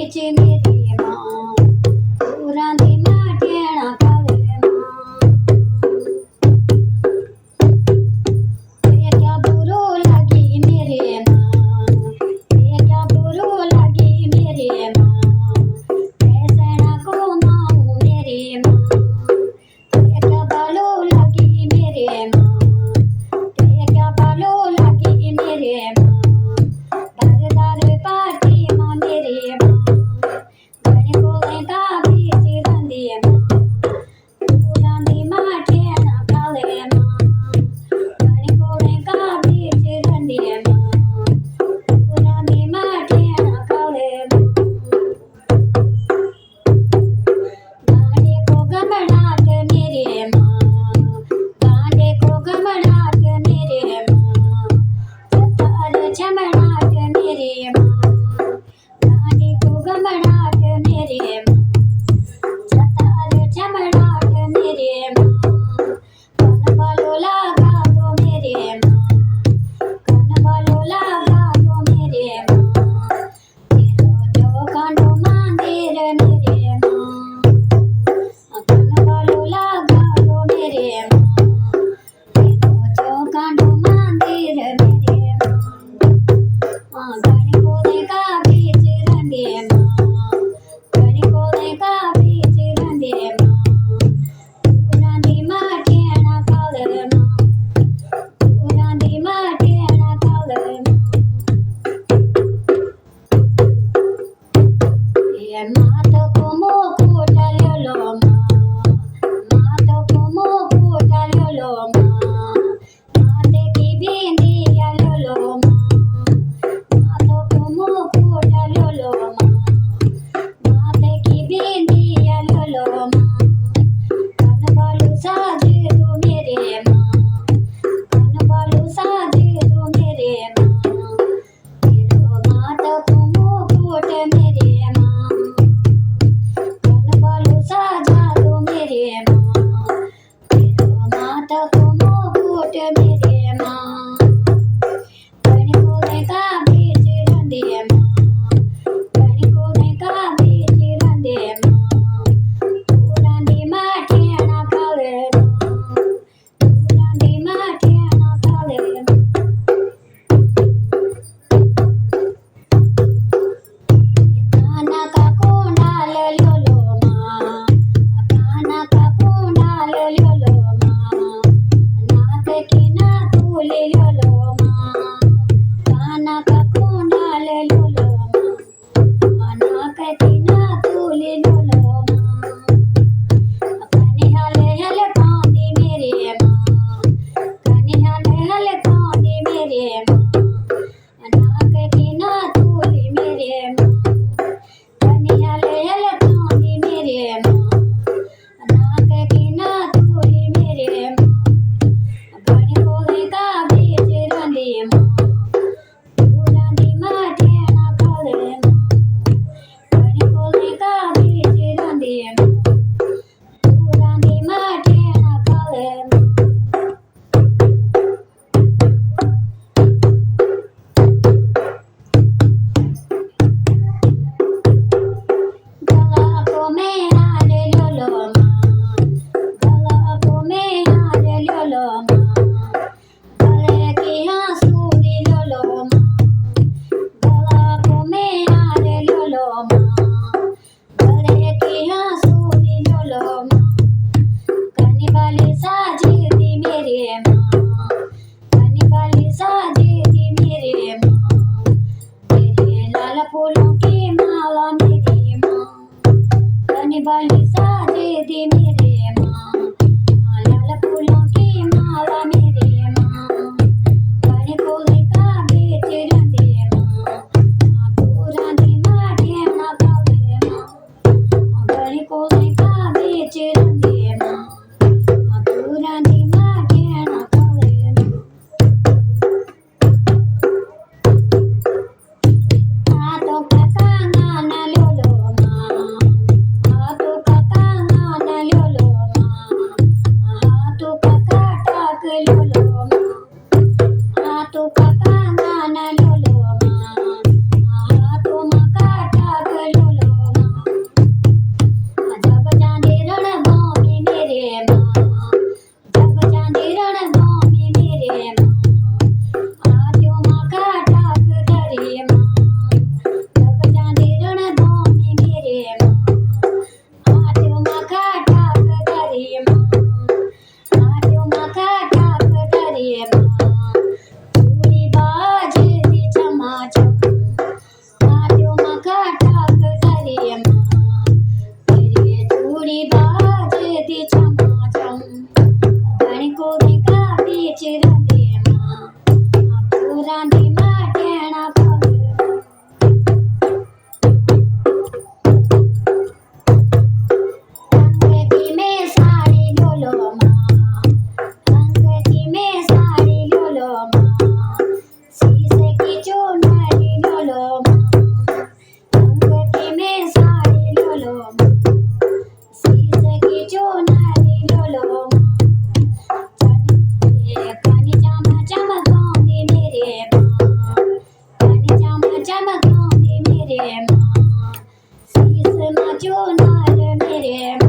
बीच मेरी माँ पूरा दी माटेणा काले ये क्या बुरो लगी मेरे माँ ये क्या बुरो लगी मेरे माँ ऐसा को माँ मेरी माँ ये क्या बालो लगी मेरे माँ ये क्या बालो लगी मेरे माँ भरदार पाटी माँ मेरे माँ गणी बोले का बीच रंदी माँ पूरा दी माटेणा काले माँ गणी बोले का बीच रंदी माँ पूरा दी माटेणा काले माँ गांडे को गमड़ाट मेरे माँ गांडे को गमड़ाट मेरे माँ सतार चमड़ाट मेरे माँ गांडे को गमड़ाट मेरे माँ सतार चमड़ाट मेरे माँ कन वालो लगा दो मेरे माँ कन वालो लगा दो मेरे माँ तेरो जो कांडो मंदिर मेरे माँ कन वालो लगा दो मेरे माँ तेरो जो कांडो मंदिर मेरे माँ गणी बोले का बीच रंदे माँ गणी बोले का बीच रंदे माँ पूरा दी माटेणा काले माँ पूरा दी माटेणा काले माँ ये मात को मुकुट लो माँ मात को मुकुट लो माँ माते की बिंदिया लो माँ मात को मुकुट लो माँ माते की बिंदिया लो माँ कन बालू साजे दो मेरे माँ कन बालू साजे दो मेरे माँ तेरो मात को मुकुट मेरे माँ कन बालू साजा दो मेरे माँ तेरो मात को मुकुट मेरे माँ गणी बोले का बीच रंदे माँ गणी बोले का बीच रंदे माँ पूरा दी माटेणा काले माँ पूरा दी माटेणा काले माँ काना का कुंडल लो माँ काना का कुंडल लो माँ नाक की नाथुल लो माँ काना का कुंडल लो माँ नाक की नाथुल लो माँ कनिहाले हल कांदी मेरे माँ कनिहाले हल कांदी मेरे माँ नाक की नाथुल मेरे माँ कनिहाले हल कांदी मेरे माँ नाक की नाथुल मेरे माँ गणी बोले का बीच रंदे माँ पूरा दी माटेणा काले माँ गणी बोले का बीच रंदे माँ पूरा दी माटेणा काले माँ गला को मेरा लो माँ गला को मेरा लो माँ गले की हाँसूरी लो माँ गला को मेरा लो माँ गले की हाँसूरी लो माँ कनी वाली साजी दी मेरे माँ कनी वाली साजी दी मेरे माँ तेरे लाल फूलों की माला मेरी माँ कनी वाली साजी दी मेरे माँ लाल फूलों की माला मेरे माँ गणी बोले का बीच रंदे माँ पूरा दी माटेणा काले माँ गणी बोले का बीच रंदे माँ पूरा दी माटेणा काले माँ हाथों का काना लो माँ हाथों का काना लो मेरे माँ शीश में चुनार मेरे